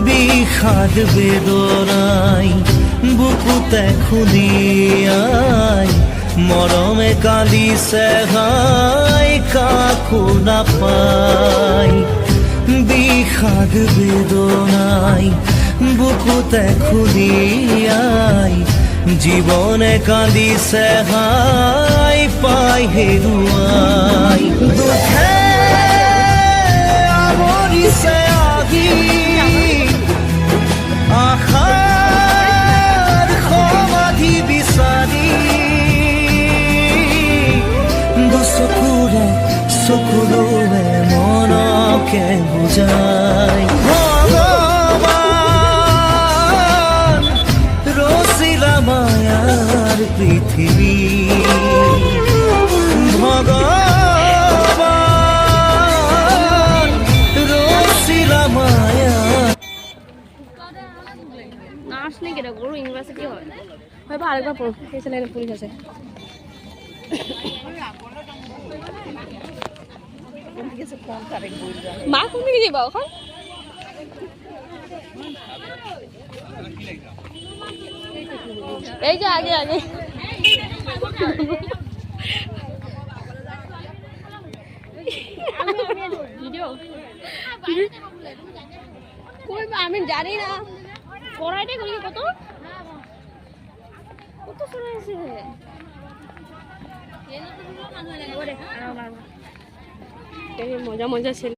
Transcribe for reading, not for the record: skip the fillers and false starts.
বিষাদ বেদনাই বুকুতে খুলিয়াই মৰমে কালিছে হাই কাকো নাপাই বিষাদ বেদনাই বুকুতে খুলিয়াই জীবনে কান্দিছে হাই পাই হেৰুৱাই দুখে আৱৰিছে আগি আশাৰ সমাধি বিচাৰি দুচকুৰে চকুৰে মনকে বুজাই ভগৱান ৰচিলা মায়াৰ পৃথিৱী ভগৱান ৰচিলা মায়াৰ নার্স নেই কেটা গরু ইউনিভার্সিটি হয় হয়তো আরেকবার পড়ো সেই ছেলের পুলিশ আছে মা কোন দিকে যাবা এখন এই যে আগে আগে ভিডিও কই আমি জানি না পড়াইটা করি কত কত শুনে আছে মজা মজা ছেলে